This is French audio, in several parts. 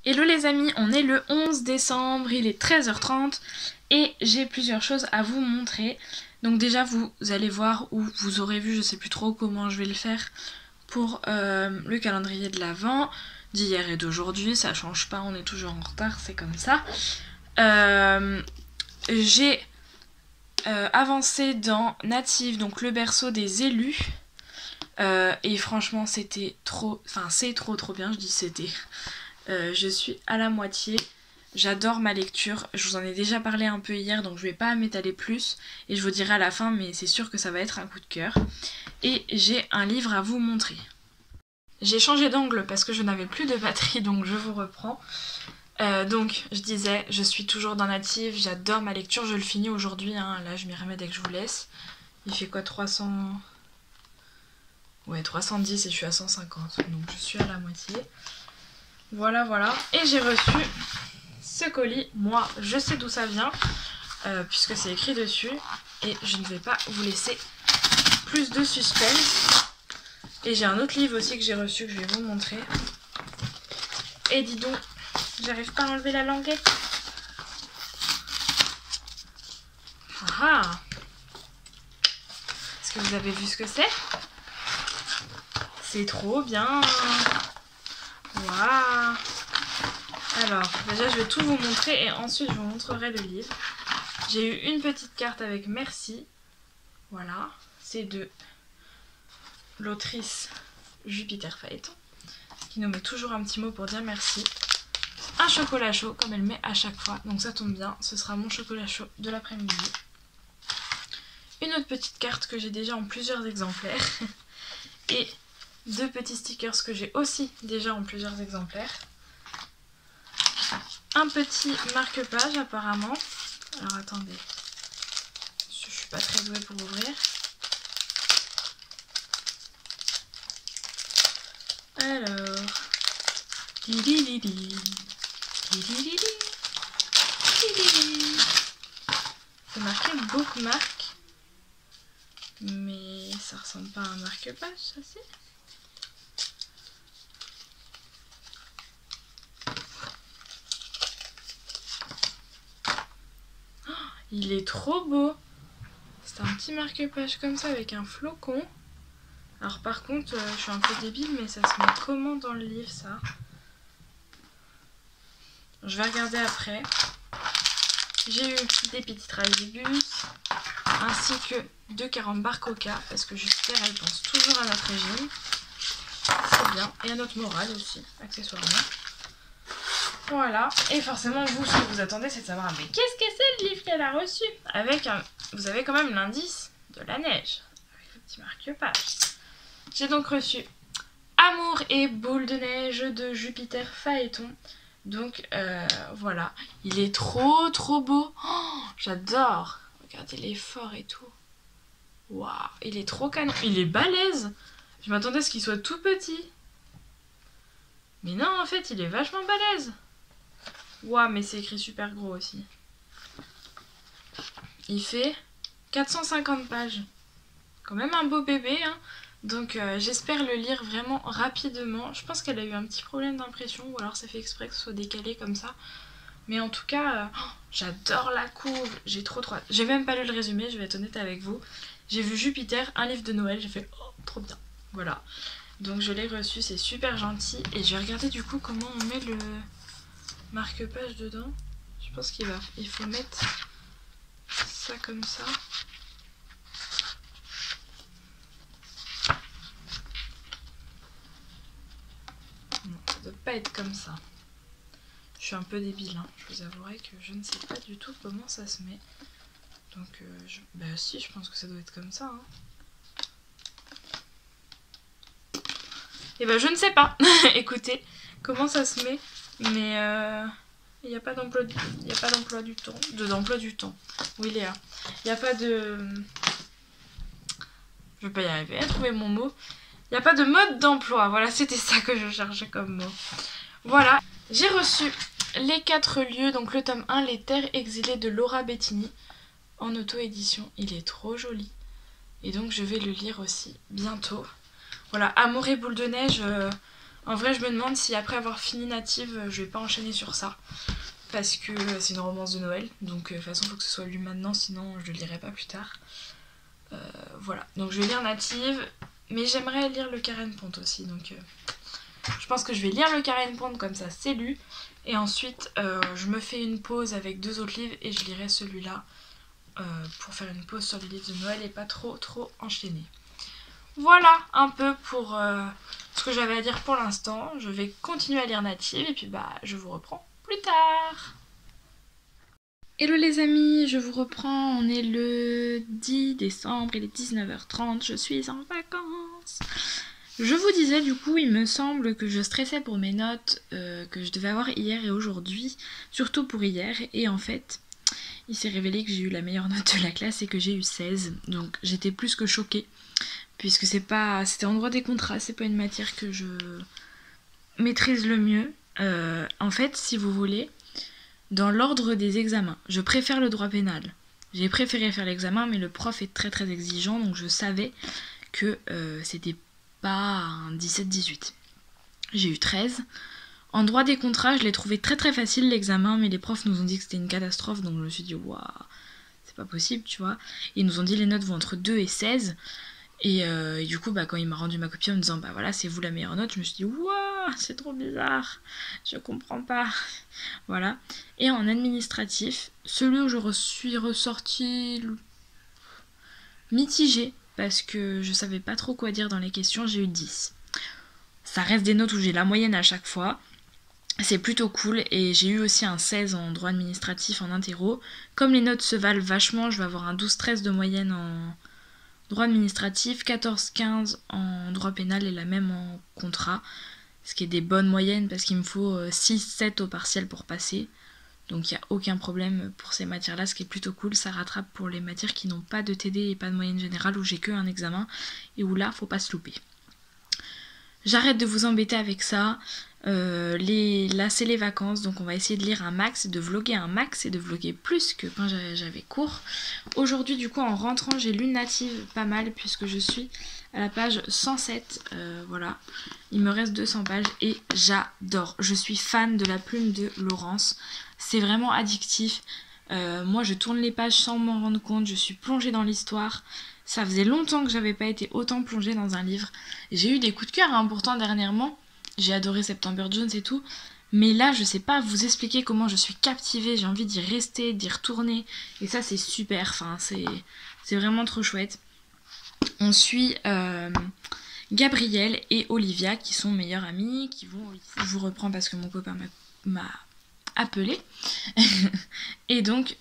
Hello les amis, on est le 11 décembre, il est 13h30 et j'ai plusieurs choses à vous montrer. Donc déjà vous allez voir ou vous aurez vu, je sais plus trop comment je vais le faire pour le calendrier de l'Avent d'hier et d'aujourd'hui, ça change pas, on est toujours en retard, c'est comme ça. J'ai avancé dans Native, donc le berceau des élus. Et franchement c'était trop, enfin c'est trop bien, je dis c'était. Je suis à la moitié, j'adore ma lecture, je vous en ai déjà parlé un peu hier donc je vais pas m'étaler plus et je vous dirai à la fin, mais c'est sûr que ça va être un coup de cœur. Et j'ai un livre à vous montrer. J'ai changé d'angle parce que je n'avais plus de batterie donc je vous reprends. Donc je disais, je suis toujours dans Native, j'adore ma lecture, je le finis aujourd'hui, hein. Là je m'y remets dès que je vous laisse. Il fait quoi, 300... Ouais, 310 et je suis à 150, donc je suis à la moitié. Voilà. Et j'ai reçu ce colis. Moi, je sais d'où ça vient, puisque c'est écrit dessus. Et je ne vais pas vous laisser plus de suspense. Et j'ai un autre livre aussi que j'ai reçu, que je vais vous montrer. Et dis donc, j'arrive pas à enlever la languette. Ah! Est-ce que vous avez vu ce que c'est? C'est trop bien! Waouh! Alors, déjà je vais tout vous montrer et ensuite je vous montrerai le livre. J'ai eu une petite carte avec merci. Voilà, c'est de l'autrice Jupiter Phaéton, qui nous met toujours un petit mot pour dire merci. Un chocolat chaud, comme elle met à chaque fois, donc ça tombe bien, ce sera mon chocolat chaud de l'après-midi. Une autre petite carte que j'ai déjà en plusieurs exemplaires. Et deux petits stickers que j'ai aussi déjà en plusieurs exemplaires. Un petit marque-page apparemment. Alors attendez, je suis pas très douée pour ouvrir. Alors, c'est marqué bookmark, mais ça ressemble pas à un marque-page, ça c'est. Il est trop beau. C'est un petit marque-page comme ça avec un flocon. Alors par contre, je suis un peu débile, mais ça se met comment dans le livre ça? Je vais regarder après. J'ai eu des petits tragibus, ainsi que 2 carambars coca, parce que Jupiter elle pense toujours à notre régime. C'est bien. Et à notre morale aussi, accessoirement. Voilà, et forcément vous, ce que vous attendez, c'est de savoir, mais qu'est-ce que c'est le livre qu'elle a reçu? Avec un... Vous avez quand même l'indice de la neige, avec le petit marque-page. J'ai donc reçu Amour et boule de neige de Jupiter Phaéton. Donc voilà, il est trop beau. Oh, j'adore. Regardez l'effort et tout. Waouh, il est trop canon. Il est balèze. Je m'attendais à ce qu'il soit tout petit. Mais non, en fait, il est vachement balèze. Waouh, mais c'est écrit super gros aussi. Il fait 450 pages. Quand même un beau bébé, hein. Donc j'espère le lire vraiment rapidement. Je pense qu'elle a eu un petit problème d'impression, ou alors ça fait exprès que ce soit décalé comme ça. Mais en tout cas, j'adore la couve. J'ai trop hâte. J'ai même pas lu le résumé, je vais être honnête avec vous. J'ai vu Jupiter, un livre de Noël, j'ai fait oh, trop bien. Voilà. Donc je l'ai reçu, c'est super gentil. Et je vais regarder du coup comment on met le marque-page dedans. Je pense qu'il faut mettre ça comme ça. Non, ça doit pas être comme ça. Je suis un peu débile, hein. Je vous avouerai que je ne sais pas du tout comment ça se met. Donc, bah si, je pense que ça doit être comme ça, hein. Et bah je ne sais pas, écoutez, comment ça se met, mais il n'y a pas d'emploi du temps. Oui, Léa. Il n'y a pas de... Je vais pas y arriver à trouver mon mot. Il n'y a pas de mode d'emploi. Voilà, c'était ça que je cherchais comme mot. Voilà. J'ai reçu Les 4 lieux, donc le tome 1, Les terres exilées de Laura Bettini, en auto-édition. Il est trop joli. Et donc je vais le lire aussi bientôt. Voilà, Amour et boule de neige, En vrai, je me demande si après avoir fini Native, je vais pas enchaîner sur ça. Parce que c'est une romance de Noël. Donc de toute façon, il faut que ce soit lu maintenant, sinon je le lirai pas plus tard. Voilà. Donc je vais lire Native. Mais j'aimerais lire le Karen Pont aussi. Donc je pense que je vais lire le Karen Pont comme ça, c'est lu. Et ensuite, je me fais une pause avec 2 autres livres et je lirai celui-là. Pour faire une pause sur les livres de Noël et pas trop enchaîner. Voilà un peu pour ce que j'avais à dire pour l'instant. Je vais continuer à lire Native et puis je vous reprends plus tard. Hello les amis, je vous reprends, on est le 10 décembre, il est 19h30, je suis en vacances. Je vous disais du coup, il me semble que je stressais pour mes notes que je devais avoir hier et aujourd'hui, surtout pour hier, et en fait, il s'est révélé que j'ai eu la meilleure note de la classe et que j'ai eu 16, donc j'étais plus que choquée, puisque c'était en droit des contrats, c'est pas une matière que je maîtrise le mieux. En fait, si vous voulez, dans l'ordre des examens, je préfère le droit pénal. J'ai préféré faire l'examen, mais le prof est très exigeant, donc je savais que c'était pas un 17-18. J'ai eu 13. En droit des contrats, je l'ai trouvé très facile l'examen, mais les profs nous ont dit que c'était une catastrophe, donc je me suis dit, waouh, c'est pas possible, tu vois. Ils nous ont dit les notes vont entre 2 et 16. Et du coup, quand il m'a rendu ma copie en me disant, voilà, c'est vous la meilleure note, je me suis dit, waouh, c'est trop bizarre, je comprends pas. Voilà. Et en administratif, celui où je suis ressortie mitigée, parce que je savais pas trop quoi dire dans les questions, j'ai eu 10. Ça reste des notes où j'ai la moyenne à chaque fois. C'est plutôt cool et j'ai eu aussi un 16 en droit administratif en interro. Comme les notes se valent vachement, je vais avoir un 12-13 de moyenne en droit administratif, 14-15 en droit pénal et la même en contrat. Ce qui est des bonnes moyennes parce qu'il me faut 6-7 au partiel pour passer. Donc il n'y a aucun problème pour ces matières-là, ce qui est plutôt cool. Ça rattrape pour les matières qui n'ont pas de TD et pas de moyenne générale où j'ai que un examen et où là, faut pas se louper. J'arrête de vous embêter avec ça. Là c'est les vacances, donc on va essayer de lire un max, de vlogger un max et de vlogger plus que quand j'avais cours. Aujourd'hui du coup en rentrant j'ai lu Native pas mal puisque je suis à la page 107, voilà. Il me reste 200 pages et j'adore. Je suis fan de la plume de Laurence, c'est vraiment addictif. Moi je tourne les pages sans m'en rendre compte, je suis plongée dans l'histoire. Ça faisait longtemps que j'avais pas été autant plongée dans un livre. J'ai eu des coups de cœur pourtant dernièrement. J'ai adoré September Jones et tout. Mais là, je sais pas vous expliquer comment je suis captivée. J'ai envie d'y rester, d'y retourner. Et ça, c'est super. Enfin, c'est vraiment trop chouette. On suit Gabrielle et Olivia qui sont meilleures amies. Je vous reprends parce que mon copain m'a appelé. Et donc,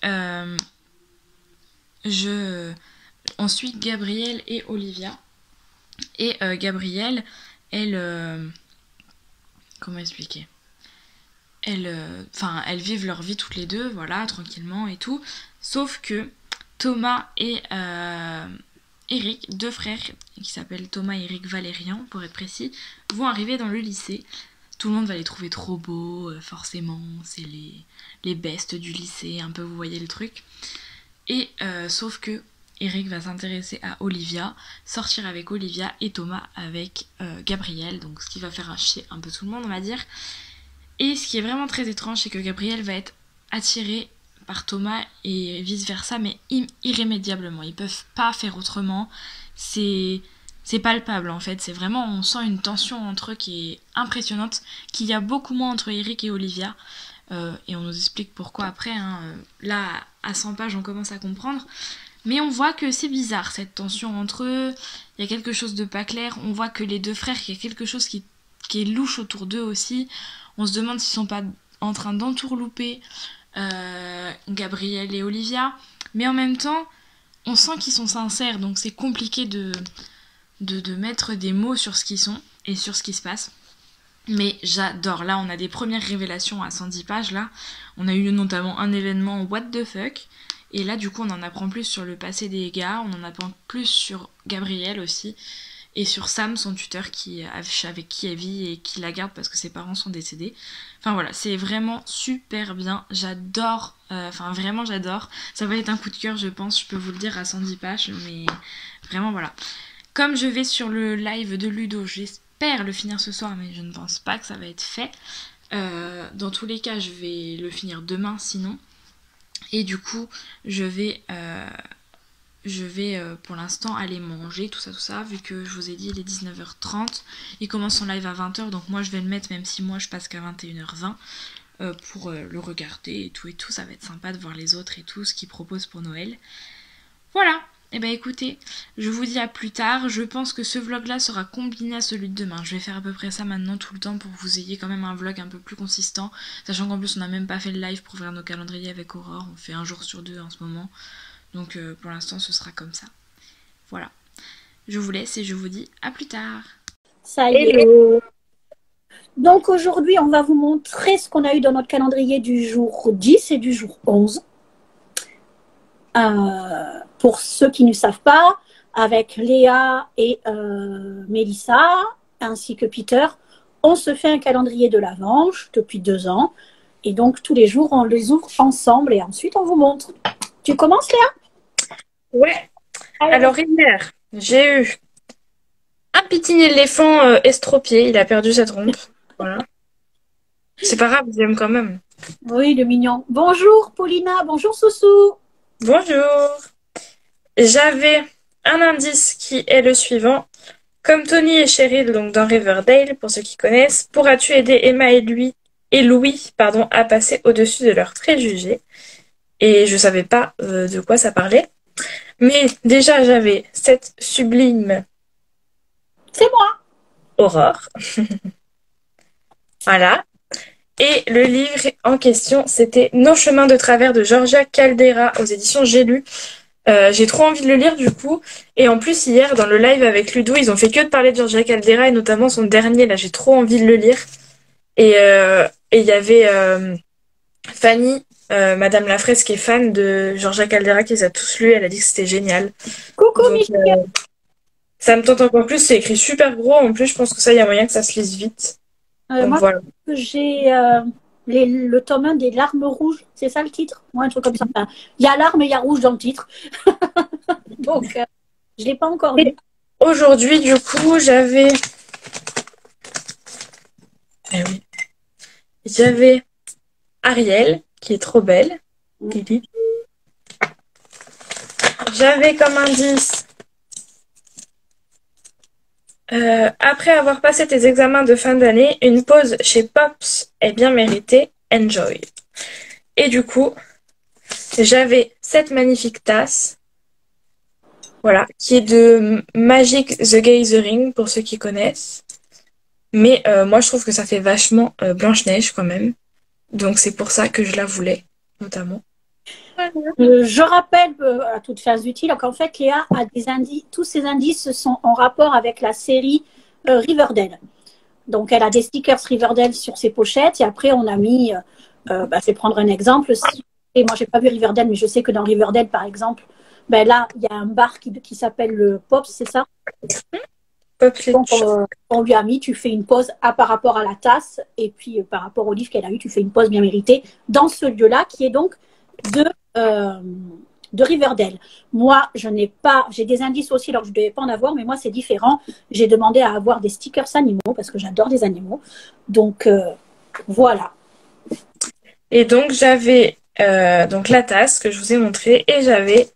on suit Gabrielle et Olivia. Et Gabrielle, elle... comment expliquer ? Elles vivent leur vie toutes les deux, voilà, tranquillement et tout. Sauf que Thomas et Eric, 2 frères, qui s'appellent Thomas et Eric Valérian, pour être précis, vont arriver dans le lycée. Tout le monde va les trouver trop beaux, forcément, c'est les bestes du lycée, un peu, vous voyez le truc. Et sauf que Eric va s'intéresser à Olivia, sortir avec Olivia et Thomas avec Gabrielle, donc ce qui va faire chier un peu tout le monde, on va dire. Et ce qui est vraiment très étrange, c'est que Gabrielle va être attirée par Thomas et vice versa, mais irrémédiablement. Ils peuvent pas faire autrement. C'est palpable en fait. C'est vraiment, on sent une tension entre eux qui est impressionnante, qu'il y a beaucoup moins entre Eric et Olivia. Et on nous explique pourquoi après. Là, à 100 pages, on commence à comprendre. Mais on voit que c'est bizarre cette tension entre eux. Il y a quelque chose de pas clair. On voit que les 2 frères, il y a quelque chose qui est louche autour d'eux aussi. On se demande s'ils sont pas en train d'entourlouper Gabrielle et Olivia. Mais en même temps, on sent qu'ils sont sincères. Donc c'est compliqué de mettre des mots sur ce qu'ils sont et sur ce qui se passe. Mais j'adore. Là, on a des premières révélations à 110 pages. Là, on a eu notamment un événement what the fuck. Et là, du coup, on en apprend plus sur le passé des gars. On en apprend plus sur Gabrielle aussi. Et sur Sam, son tuteur, avec qui elle vit et qui la garde parce que ses parents sont décédés. Enfin voilà, c'est vraiment super bien. J'adore. Vraiment, j'adore. Ça va être un coup de cœur, je pense. Je peux vous le dire à 110 pages. Mais vraiment, voilà. Comme je vais sur le live de Ludo, j'espère j'espère le finir ce soir, mais je ne pense pas que ça va être fait. Dans tous les cas, je vais le finir demain sinon. Et du coup, je vais pour l'instant aller manger, tout ça, vu que je vous ai dit il est 19h30. Il commence son live à 20h, donc moi je vais le mettre, même si moi je passe qu'à 21h20, pour le regarder et tout, ça va être sympa de voir les autres et tout, ce qu'ils proposent pour Noël. Voilà, et ben écoutez, je vous dis à plus tard. Je pense que ce vlog là sera combiné à celui de demain. Je vais faire à peu près ça maintenant tout le temps pour que vous ayez quand même un vlog un peu plus consistant, sachant qu'en plus on n'a même pas fait le live pour faire nos calendriers avec Aurore, on fait un jour sur deux en ce moment. Donc pour l'instant ce sera comme ça. Voilà. Je vous laisse et je vous dis à plus tard. Ça y est. Hello. Donc aujourd'hui, on va vous montrer ce qu'on a eu dans notre calendrier du jour 10 et du jour 11. Pour ceux qui ne savent pas, avec Léa et Mélissa, ainsi que Peter, on se fait un calendrier de l'Avent depuis 2 ans. Et donc tous les jours, on les ouvre ensemble et ensuite on vous montre. Tu commences, Léa? Ouais. Alors hier, j'ai eu un petit éléphant estropié. Il a perdu sa trompe. Voilà. C'est pas grave, j'aime quand même. Oui, le mignon. Bonjour, Paulina. Bonjour, Soussou. Bonjour. J'avais un indice qui est le suivant. Comme Tony et Cheryl, donc dans Riverdale, pour ceux qui connaissent, pourras-tu aider Emma et Louis, à passer au-dessus de leurs préjugés? Et je savais pas de quoi ça parlait. Mais déjà, j'avais cette sublime C'est moi. Aurore. Voilà. Et le livre en question, c'était Nos chemins de travers de Georgia Caldera aux éditions J'ai lu. J'ai trop envie de le lire du coup. Et en plus, hier, dans le live avec Ludo, ils ont fait que de parler de Georgia Caldera et notamment son dernier. Là, j'ai trop envie de le lire. Et il y avait Fanny, Madame Lafraise, qui est fan de Georgia Caldera, qui les a tous lus. Elle a dit que c'était génial. Coucou, Donc, Michel. ça me tente encore plus. C'est écrit super gros. En plus, je pense que ça, il y a moyen que ça se lise vite. Donc Moi, voilà. j'ai le tome 1 des larmes rouges. C'est ça le titre? Moi, un truc comme ça. Enfin, il y a larmes et il y a rouge dans le titre. Donc, je ne l'ai pas encore lu. Et aujourd'hui, du coup, j'avais... Eh oui. J'avais Ariel, qui est trop belle. Lily. J'avais comme indice... après avoir passé tes examens de fin d'année, une pause chez Pops est bien méritée. Enjoy. Et du coup, j'avais cette magnifique tasse, voilà, qui est de Magic the Gathering, pour ceux qui connaissent. Mais moi, je trouve que ça fait vachement Blanche-Neige quand même. Donc c'est pour ça que je la voulais, notamment. Je rappelle à toute phase utile qu'en fait, Léa a des indices. Tous ces indices sont en rapport avec la série Riverdale. Donc, elle a des stickers Riverdale sur ses pochettes. Et après, on a mis, je vais prendre un exemple. Et moi, j'ai pas vu Riverdale, mais je sais que dans Riverdale, par exemple, là, il y a un bar qui s'appelle le Pops, c'est ça? Donc, on lui a mis, tu fais une pause par rapport à la tasse. Et puis, par rapport au livre qu'elle a eu, tu fais une pause bien méritée dans ce lieu-là, qui est donc de Riverdale. Moi, je n'ai pas, j'ai des indices aussi, alors je ne devais pas en avoir, mais moi, c'est différent. J'ai demandé à avoir des stickers animaux parce que j'adore les animaux. Donc, voilà. Et donc, j'avais donc la tasse que je vous ai montrée et j'avais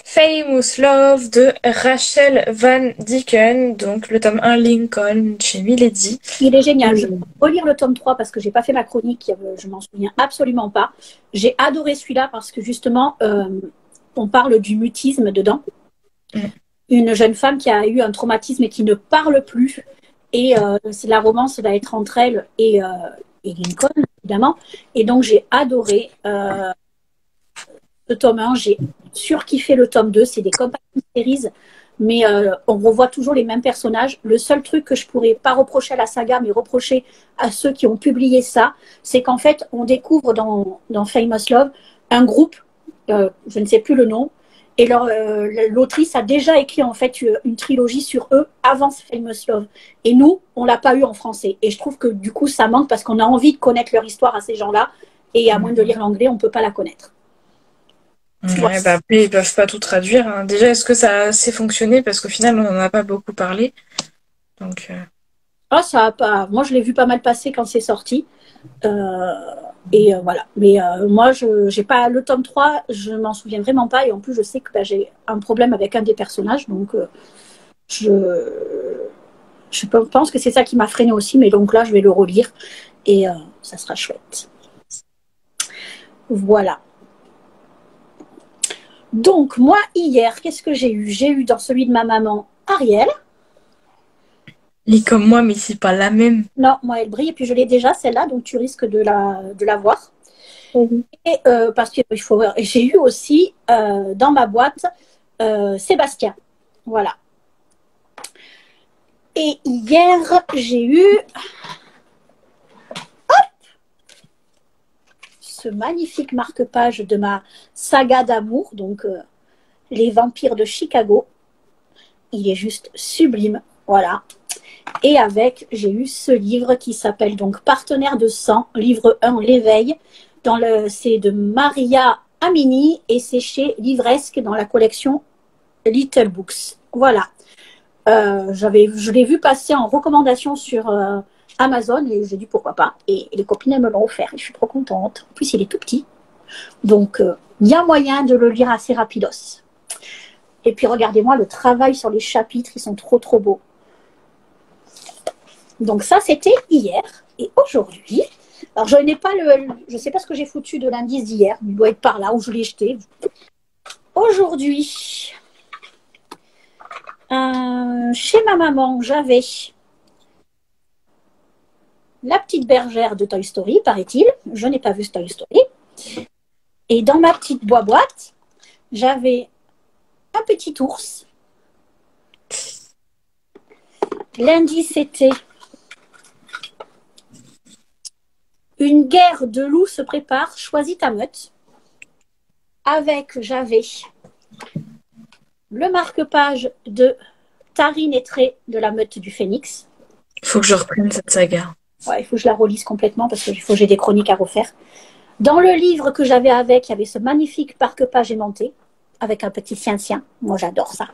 Famous Love de Rachel Van Dicken, donc le tome 1 Lincoln chez Milady. Il est génial. Je vais relire le tome 3 parce que j'ai pas fait ma chronique, je m'en souviens absolument pas. J'ai adoré celui-là parce que justement, on parle du mutisme dedans. Une jeune femme qui a eu un traumatisme et qui ne parle plus. Et la romance va être entre elle et Lincoln, évidemment. Et donc, j'ai adoré le tome 1. J'ai surkiffé le tome 2. C'est des compagnies series, mais on revoit toujours les mêmes personnages. Le seul truc que je pourrais pas reprocher à la saga, mais reprocher à ceux qui ont publié ça, c'est qu'en fait, on découvre dans Famous Love un groupe, je ne sais plus le nom, et l'autrice a déjà écrit en fait une trilogie sur eux avant Famous Love. Et nous, on l'a pas eu en français. Et je trouve que du coup, ça manque parce qu'on a envie de connaître leur histoire à ces gens-là. Et à moins de lire l'anglais, on peut pas la connaître. Ouais, après, ils peuvent pas tout traduire, hein. Déjà, est-ce que ça a assez fonctionné? Parce qu'au final, on n'en a pas beaucoup parlé. Donc, Ah, ça a pas. Moi, je l'ai vu pas mal passer quand c'est sorti. Euh, voilà. Mais moi, je j'ai pas le tome 3, je m'en souviens vraiment pas. Et en plus, je sais que bah, j'ai un problème avec un des personnages. Donc, je, pense que c'est ça qui m'a freiné aussi. Mais donc là, je vais le relire. Et ça sera chouette. Voilà. Donc, moi, hier, qu'est-ce que j'ai eu? J'ai eu dans celui de ma maman Ariel. Lis comme moi, mais c'est pas la même. Non, moi, elle brille. Et puis, je l'ai déjà, celle-là. Donc, tu risques de la voir. Et parce que j'ai eu aussi dans ma boîte Sébastien. Voilà. Et hier, j'ai eu ce magnifique marque-page de ma saga d'amour, donc Les Vampires de Chicago. Il est juste sublime. Voilà. Et avec, j'ai eu ce livre qui s'appelle donc Partenaire de sang, livre 1, L'éveil. C'est de Maria Amini et c'est chez Livresque dans la collection Little Books. Voilà. Je l'ai vu passer en recommandation sur Amazon et j'ai dit pourquoi pas. Et les copines elles me l'ont offert et je suis trop contente. En plus, il est tout petit. Donc, il y a moyen de le lire assez rapidos. Et puis, regardez-moi le travail sur les chapitres, ils sont trop, trop beaux. Donc, ça, c'était hier. Et aujourd'hui, alors je n'ai pas je sais pas ce que j'ai foutu de l'indice d'hier. Il doit être par là où je l'ai jeté. Aujourd'hui, chez ma maman, j'avais La petite bergère de Toy Story, paraît-il. Je n'ai pas vu ce Toy Story. Et dans ma petite boîte, j'avais un petit ours. L'indice c'était Une guerre de loups se prépare, choisis ta meute. J'avais le marque-page de Tarine et Tré de la meute du Phénix. Il faut que je reprenne cette saga. Ouais, il faut que je la relise complètement parce qu'il faut que j'ai des chroniques à refaire. Dans le livre que j'avais avec, il y avait ce magnifique marque-page aimanté avec un petit sien-sien. Moi, j'adore ça.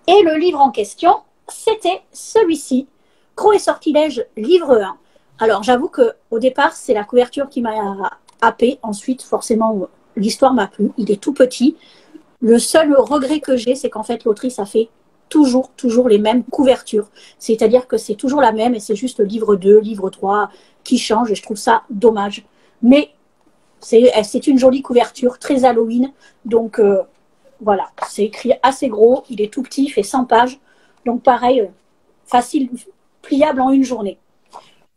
Et le livre en question, c'était celui-ci, Croc et Sortilège, livre 1. Alors, j'avoue qu'au départ, c'est la couverture qui m'a happée. Ensuite, forcément, l'histoire m'a plu. Il est tout petit. Le seul regret que j'ai, c'est qu'en fait, l'autrice a fait toujours les mêmes couvertures. C'est-à-dire que c'est toujours la même et c'est juste le livre 2, livre 3 qui change et je trouve ça dommage. Mais c'est une jolie couverture, très Halloween. Donc, voilà, c'est écrit assez gros. Il est tout petit, il fait 100 pages. Donc, pareil, facile, pliable en une journée.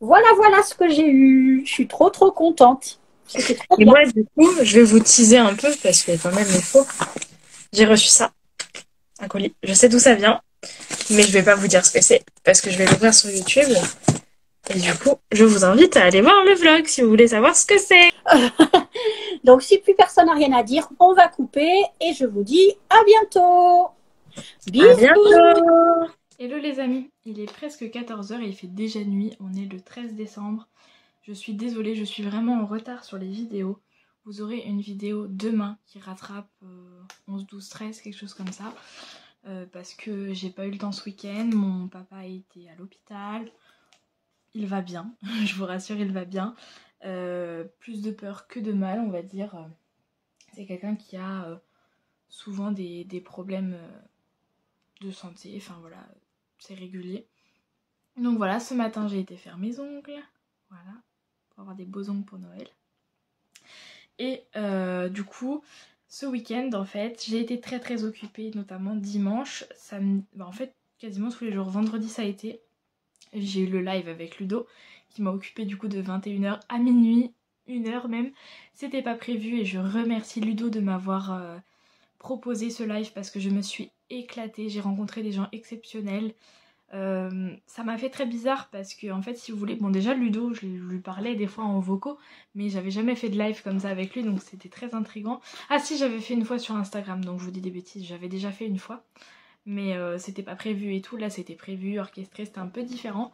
Voilà ce que j'ai eu. Je suis trop contente. C'était trop Et bien. moi, du coup, je vais vous teaser un peu parce que quand même, il faut. J'ai reçu ça, un colis. Je sais d'où ça vient, mais je vais pas vous dire ce que c'est parce que je vais l'ouvrir sur YouTube. Et du coup, je vous invite à aller voir le vlog si vous voulez savoir ce que c'est. Donc, si plus personne n'a rien à dire, on va couper et je vous dis à bientôt. Bisous. À bientôt. Hello les amis, il est presque 14h et il fait déjà nuit, on est le 13 décembre. Je suis désolée, je suis vraiment en retard sur les vidéos. Vous aurez une vidéo demain qui rattrape 11, 12, 13, quelque chose comme ça. Parce que j'ai pas eu le temps ce week-end, mon papa a été à l'hôpital. Il va bien, je vous rassure, il va bien. Plus de peur que de mal, on va dire. C'est quelqu'un qui a souvent des problèmes de santé, enfin voilà, c'est régulier. Donc voilà, ce matin j'ai été faire mes ongles, voilà, pour avoir des beaux ongles pour Noël. Et du coup, ce week-end en fait, j'ai été très occupée, notamment dimanche, samedi, en fait quasiment tous les jours. Vendredi ça a été, j'ai eu le live avec Ludo qui m'a occupée du coup de 21h à minuit, 1h même. C'était pas prévu et je remercie Ludo de m'avoir proposé ce live parce que je me suis éclatée, j'ai rencontré des gens exceptionnels. Ça m'a fait très bizarre parce que en fait si vous voulez, bon déjà Ludo je lui parlais des fois en vocaux mais j'avais jamais fait de live comme ça avec lui donc c'était très intriguant. Ah si, j'avais fait une fois sur Instagram, donc je vous dis des bêtises, j'avais déjà fait une fois mais c'était pas prévu et tout, là c'était prévu, orchestré, c'était un peu différent.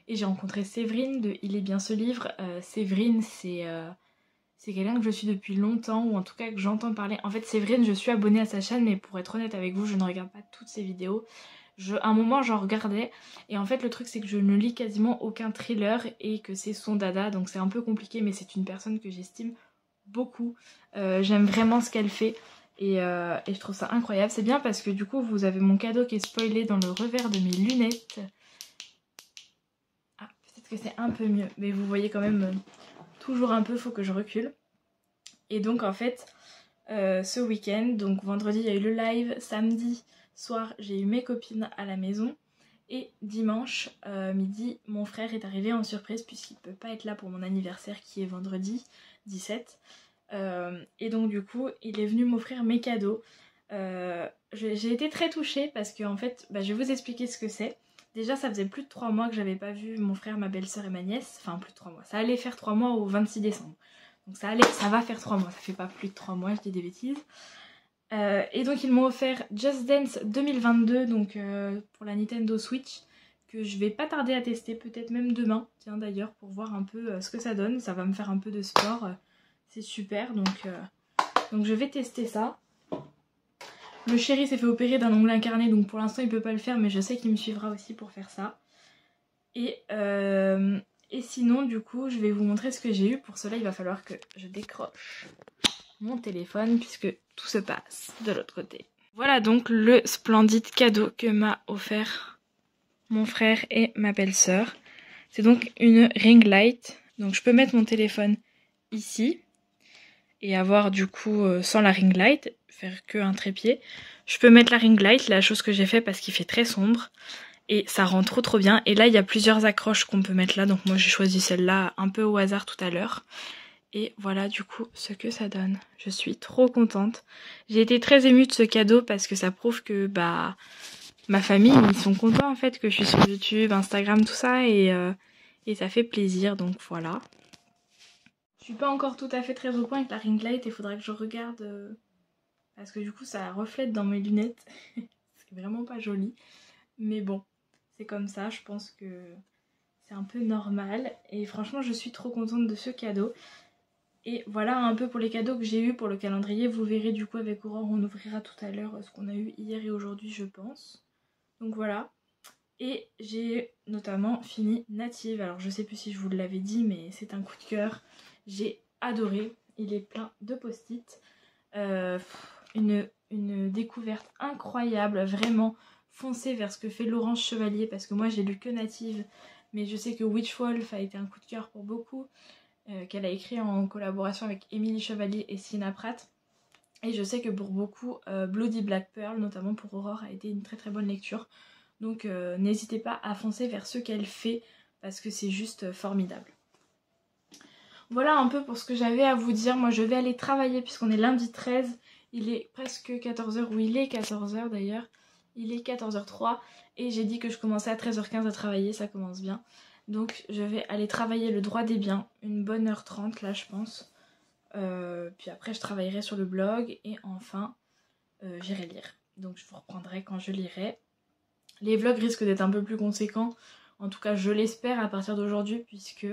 Et j'ai rencontré Séverine de Il est bien ce livre. Séverine c'est quelqu'un que je suis depuis longtemps, ou en tout cas que j'entends parler. En fait Séverine, je suis abonnée à sa chaîne mais pour être honnête avec vous, je ne regarde pas toutes ses vidéos. un moment j'en regardais et en fait le truc c'est que je ne lis quasiment aucun thriller et que c'est son dada, donc c'est un peu compliqué, mais c'est une personne que j'estime beaucoup. J'aime vraiment ce qu'elle fait et je trouve ça incroyable. C'est bien parce que du coup vous avez mon cadeau qui est spoilé dans le revers de mes lunettes. Ah, peut-être que c'est un peu mieux, mais vous voyez quand même toujours un peu, faut que je recule. Et donc en fait ce week-end, donc vendredi il y a eu le live, samedi soir j'ai eu mes copines à la maison et dimanche midi mon frère est arrivé en surprise puisqu'il peut pas être là pour mon anniversaire qui est vendredi 17. Et donc du coup il est venu m'offrir mes cadeaux. J'ai été très touchée parce que en fait je vais vous expliquer ce que c'est. Déjà ça faisait plus de 3 mois que j'avais pas vu mon frère, ma belle-sœur et ma nièce. Enfin plus de 3 mois, ça allait faire 3 mois au 26 décembre. Donc ça va faire 3 mois, ça fait pas plus de 3 mois, je dis des bêtises. Et donc ils m'ont offert Just Dance 2022, donc pour la Nintendo Switch, que je vais pas tarder à tester, peut-être même demain, tiens d'ailleurs, pour voir un peu ce que ça donne. Ça va me faire un peu de sport, c'est super, donc je vais tester ça. Le chéri s'est fait opérer d'un ongle incarné, donc pour l'instant il peut pas le faire, mais je sais qu'il me suivra aussi pour faire ça. Et sinon du coup je vais vous montrer ce que j'ai eu. Pour cela il va falloir que je décroche mon téléphone puisque tout se passe de l'autre côté. Voilà donc le splendide cadeau que m'a offert mon frère et ma belle-sœur. C'est donc une ring light. Donc je peux mettre mon téléphone ici et avoir du coup sans la ring light, faire que un trépied. Je peux mettre la ring light, la chose que j'ai fait parce qu'il fait très sombre. Et ça rend trop bien. Et là il y a plusieurs accroches qu'on peut mettre là. Donc moi j'ai choisi celle-là un peu au hasard tout à l'heure. Et voilà du coup ce que ça donne. Je suis trop contente. J'ai été très émue de ce cadeau parce que ça prouve que ma famille ils sont contents en fait que je suis sur YouTube, Instagram, tout ça. Et ça fait plaisir, donc voilà. Je suis pas encore tout à fait très au point avec la ring light. Il faudra que je regarde parce que du coup ça reflète dans mes lunettes. C'est vraiment pas joli. Mais bon, c'est comme ça, je pense que c'est un peu normal. Et franchement je suis trop contente de ce cadeau. Et voilà un peu pour les cadeaux que j'ai eu pour le calendrier. Vous verrez du coup avec Aurore, on ouvrira tout à l'heure ce qu'on a eu hier et aujourd'hui je pense. Donc voilà. Et j'ai notamment fini Native. Alors je sais plus si je vous l'avais dit mais c'est un coup de cœur. J'ai adoré. Il est plein de post-it. Une découverte incroyable. Vraiment foncez vers ce que fait Laurence Chevalier parce que moi j'ai lu que Native. Mais je sais que Witchwolf a été un coup de cœur pour beaucoup. Qu'elle a écrit en collaboration avec Émilie Chevalier et Sina Pratt. Et je sais que pour beaucoup, Bloody Black Pearl, notamment pour Aurore, a été une très bonne lecture. Donc n'hésitez pas à foncer vers ce qu'elle fait parce que c'est juste formidable. Voilà un peu pour ce que j'avais à vous dire. Moi je vais aller travailler puisqu'on est lundi 13. Il est presque 14h, ou il est 14h d'ailleurs. Il est 14h03 et j'ai dit que je commençais à 13h15 à travailler, ça commence bien. Donc je vais aller travailler le droit des biens, une bonne heure 30 là je pense. Puis après je travaillerai sur le blog et enfin j'irai lire. Donc je vous reprendrai quand je lirai. Les vlogs risquent d'être un peu plus conséquents, en tout cas je l'espère à partir d'aujourd'hui puisque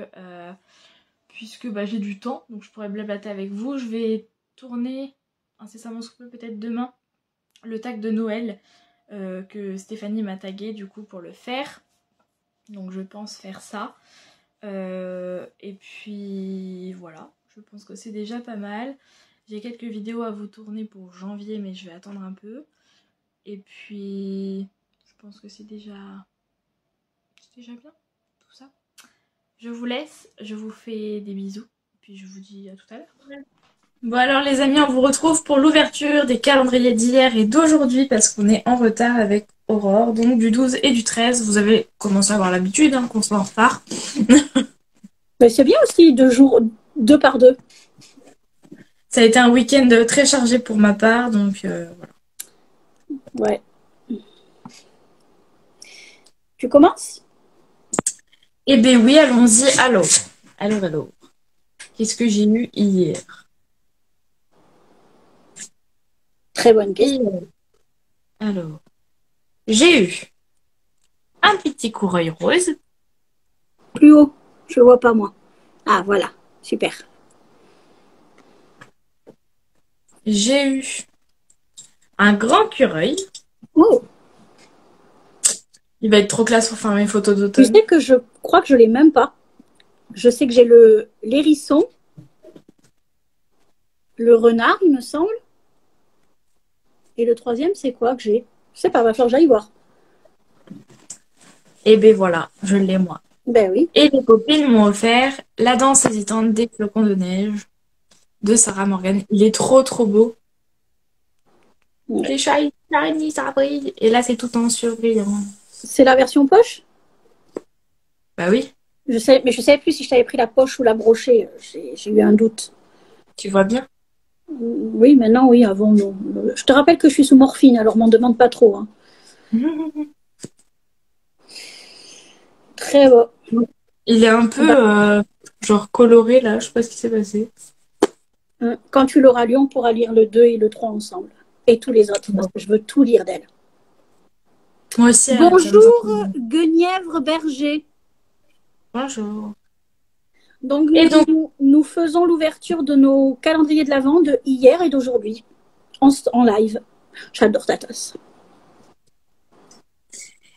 j'ai du temps, donc je pourrais blablater avec vous. Je vais tourner incessamment sous peu, peut-être demain, le tag de Noël que Stéphanie m'a tagué du coup pour le faire. Donc je pense faire ça. Et puis voilà, je pense que c'est déjà pas mal. J'ai quelques vidéos à vous tourner pour janvier mais je vais attendre un peu. Et puis je pense que c'est déjà bien tout ça. Je vous laisse, je vous fais des bisous. Et puis je vous dis à tout à l'heure. Bon alors les amis, on vous retrouve pour l'ouverture des calendriers d'hier et d'aujourd'hui parce qu'on est en retard avec Aurore, donc du 12 et du 13. Vous avez commencé à avoir l'habitude qu'on soit en retard. Mais c'est bien aussi 2 jours, 2 par 2. Ça a été un week-end très chargé pour ma part, donc voilà. Ouais. Tu commences? Eh bien oui, allons-y. Alors. Qu'est-ce que j'ai eu hier? Très bonne question. Alors, j'ai eu un petit coureuil rose. Plus haut, je vois pas moi. Ah voilà, super. J'ai eu un grand cureuil. Oh, Il va être trop classe pour faire mes photos Tu d'automne. sais que je crois que je l'ai même pas. Je sais que j'ai l'hérisson, le renard, il me semble. Et le troisième, c'est quoi que j'ai? Je sais pas, va falloir que j'aille voir. Et ben voilà, je l'ai moi. Ben oui. Et les copines m'ont offert La danse hésitante des flocons de neige de Sarah Morgan. Il est trop trop beau. Ouais. Les shiny, ça brille. Et là, c'est tout en surveillant. C'est la version poche? Bah oui, Je sais, mais je savais plus si je t'avais pris la poche ou la brochée. J'ai eu un doute. tu vois bien. Oui, maintenant, oui, avant, non. Je te rappelle que je suis sous morphine, alors m'en demande pas trop. Hein. Très beau. Il est un peu genre coloré là, je sais pas ce qui s'est passé. Quand tu l'auras lu, on pourra lire le 2 et le 3 ensemble. Et tous les autres, parce que je veux tout lire d'elle. Moi aussi. Bonjour, Guenièvre Berger. Bonjour. Donc, Et donc- nous faisons l'ouverture de nos calendriers de l'Avent de hier et d'aujourd'hui en live. J'adore ta tasse.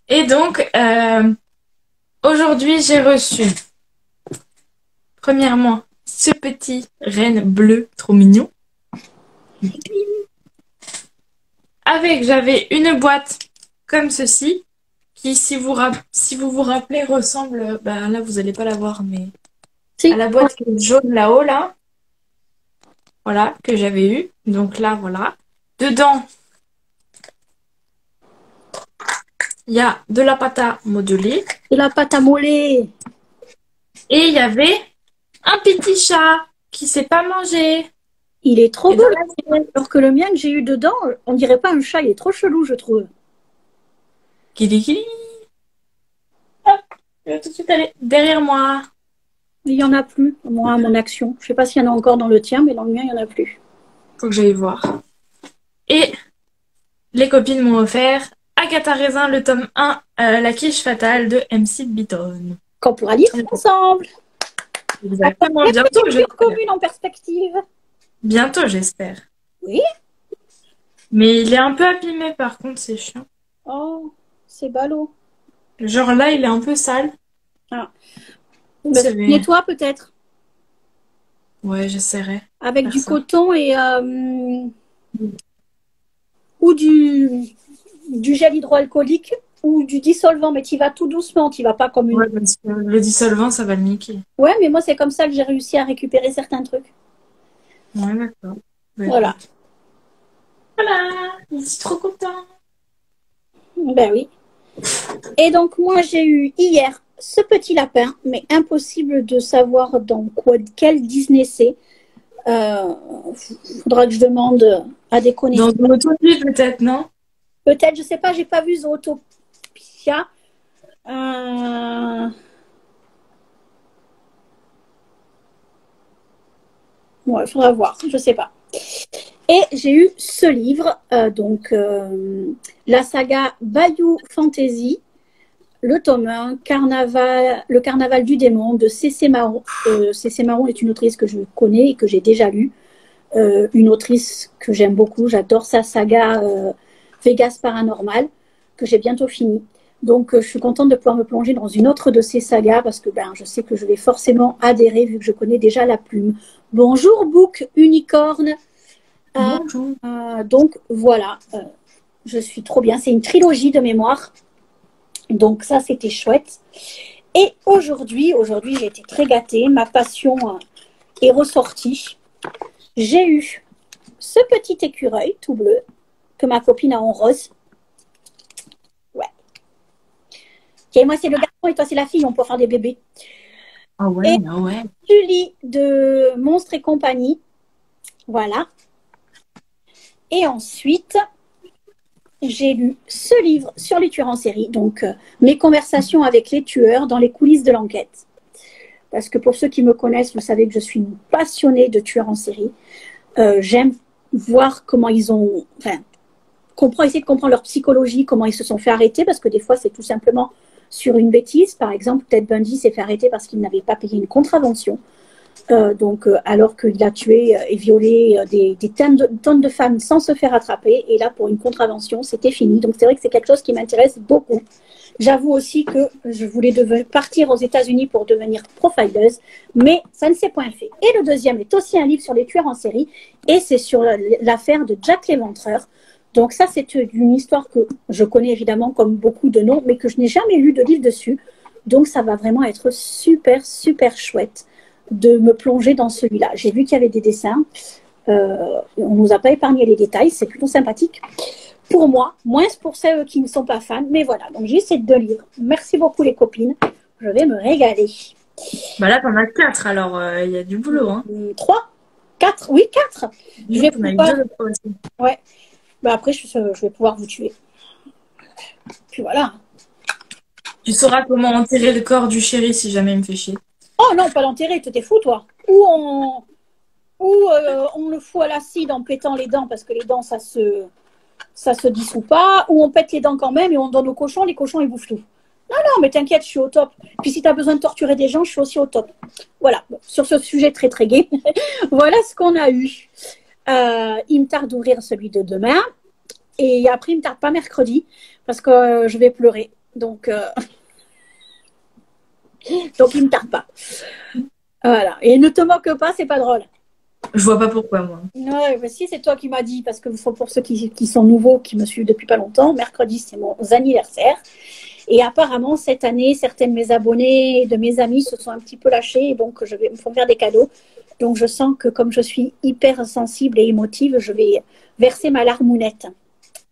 Et donc, aujourd'hui, j'ai reçu, premièrement, ce petit renne bleu, trop mignon. J'avais une boîte comme ceci, qui, si vous vous rappelez, ressemble, bah là, vous allez pas la voir, mais Si. à la boîte qui est jaune là-haut, là. Voilà, que j'avais eu. Donc là, voilà. Dedans, il y a de la pâte à modeler. De la pâte à moller. Et il y avait un petit chat qui s'est pas mangé. Il est trop Et beau. dans la- Alors que le mien que j'ai eu dedans, on dirait pas un chat, il est trop chelou, je trouve. Kili kili. Hop, je vais tout de suite aller derrière moi. Il y en a plus, moi, à mon action. Je sais pas s'il y en a encore dans le tien, mais dans le mien, il y en a plus. Faut que j'aille voir. Et les copines m'ont offert Agatha Raisin, le tome 1, La quiche fatale de MC Beaton. Qu'on pourra lire ensemble. Exactement, Une bientôt, petite j'espère. commune en perspective. Bientôt, j'espère. Oui. Mais il est un peu abîmé, par contre, c'est chiant. Oh, c'est ballot. Genre là, il est un peu sale. Ah. C'est vrai. Nettoie peut-être. Ouais, j'essaierai. Avec Faire du ça. coton et ou du gel hydroalcoolique ou du dissolvant, mais tu vas tout doucement, tu vas pas comme une. Ouais, parce que le dissolvant, ça va le niquer. Ouais, mais moi c'est comme ça que j'ai réussi à récupérer certains trucs. Ouais, d'accord. Ouais. Voilà. Voilà, je suis trop content. Ben oui. Et donc moi j'ai eu hier ce petit lapin, mais impossible de savoir quel Disney c'est. Faudra que je demande à des connaisseurs. Dans Zootopie, peut-être, non? Peut-être, je sais pas, j'ai pas vu Zootopia. Ouais, il faudra voir, je sais pas. Et j'ai eu ce livre, la saga Bayou Fantasy, le tome 1, le Carnaval du démon de C.C. Marron. C.C. Marron est une autrice que je connais et que j'ai déjà lue. Une autrice que j'aime beaucoup, j'adore sa saga Vegas Paranormal, que j'ai bientôt fini. Donc, je suis contente de pouvoir me plonger dans une autre de ces sagas parce que je sais que je vais forcément adhérer vu que je connais déjà la plume. Bonjour, Book Unicorn. Bonjour. Donc, voilà, je suis trop bien. C'est une trilogie de mémoire. Donc, ça, c'était chouette. Et aujourd'hui, j'ai été très gâtée. Ma passion est ressortie. J'ai eu ce petit écureuil tout bleu que ma copine a en rose. Ouais. Et moi, c'est le garçon et toi, c'est la fille. On peut faire des bébés. Ah ouais, Et ah ouais. Julie de Monstres et compagnie. Voilà. Et ensuite, j'ai lu ce livre sur les tueurs en série. Donc, mes conversations avec les tueurs dans les coulisses de l'enquête. Parce que pour ceux qui me connaissent, vous savez que je suis une passionnée de tueurs en série. J'aime voir comment ils ont... essayer de comprendre leur psychologie, comment ils se sont fait arrêter, parce que des fois, c'est tout simplement sur une bêtise. Par exemple, Ted Bundy s'est fait arrêter parce qu'il n'avait pas payé une contravention. Alors qu'il a tué et violé des tonnes de femmes sans se faire attraper. Et là, pour une contravention, c'était fini. Donc, c'est vrai que c'est quelque chose qui m'intéresse beaucoup. J'avoue aussi que je voulais partir aux États-Unis pour devenir profileuse, mais ça ne s'est point fait. Et le deuxième est aussi un livre sur les tueurs en série, et c'est sur l'affaire de Jack l'Éventreur. Donc ça, c'est une histoire que je connais évidemment comme beaucoup de noms, mais que je n'ai jamais lu de livre dessus. Donc ça va vraiment être super, super chouette de me plonger dans celui-là. J'ai vu qu'il y avait des dessins. On ne nous a pas épargné les détails, c'est plutôt sympathique. Pour moi, moins pour ceux qui ne sont pas fans, mais voilà, donc j'ai ces 2 livres. Merci beaucoup les copines, je vais me régaler. Bah là, t'en as 4, alors il y a du boulot. Hein. 3, 4, oui, 4. Je vais pouvoir... aussi. Ouais. Bah après, je vais pouvoir vous tuer. Puis voilà. Tu sauras comment enterrer le corps du chéri si jamais il me fait chier. Oh non, pas l'enterrer, t'es fou toi. Ou on le fout à l'acide en pétant les dents parce que les dents, ça se dissout pas, ou on pète les dents quand même et on donne aux cochons, les cochons ils bouffent tout. Non, non, mais t'inquiète, je suis au top. Puis si tu as besoin de torturer des gens, je suis aussi au top. Voilà, bon, sur ce sujet très très gai, voilà ce qu'on a eu. Il me tarde d'ouvrir celui de demain, et après il me tarde pas mercredi, parce que je vais pleurer. Donc il me tarde pas. Voilà, et ne te moque pas, c'est pas drôle. Je vois pas pourquoi, moi. Ouais, bah si, c'est toi qui m'as dit, parce que pour ceux qui sont nouveaux, qui me suivent depuis pas longtemps, mercredi, c'est mon anniversaire. Et apparemment, cette année, certaines de mes abonnés et de mes amis se sont un petit peu lâchés, donc je vais me faire des cadeaux. Donc je sens que comme je suis hyper sensible et émotive, je vais verser ma larmounette.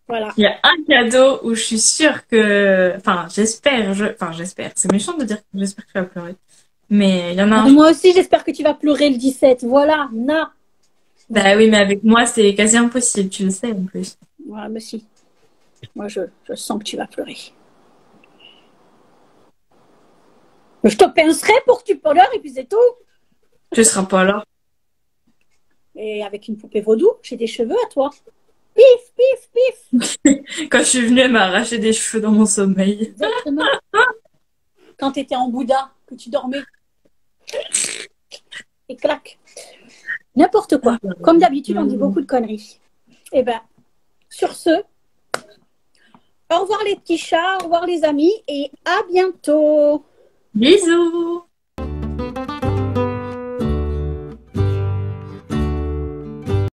Voilà. Il y a un cadeau où je suis sûre que... Enfin, j'espère. J'espère. C'est méchant de dire que j'espère que tu vas pleurer. Mais il y en a un... Moi aussi, j'espère que tu vas pleurer le 17. Voilà, na. Bah oui, mais avec moi, c'est quasi impossible, tu le sais en plus. Voilà, mais si. Moi, je sens que tu vas pleurer. Je te pincerai pour que tu pleures et puis c'est tout. Tu seras pas là. Et avec une poupée vaudou, j'ai des cheveux à toi. Pif, pif, pif. Quand je suis venue, elle m'a arraché des cheveux dans mon sommeil. Exactement. Quand tu étais en Bouddha, que tu dormais. Et clac. N'importe quoi. Comme d'habitude, on dit beaucoup de conneries. Eh bien, sur ce, au revoir les petits chats, au revoir les amis et à bientôt. Bisous!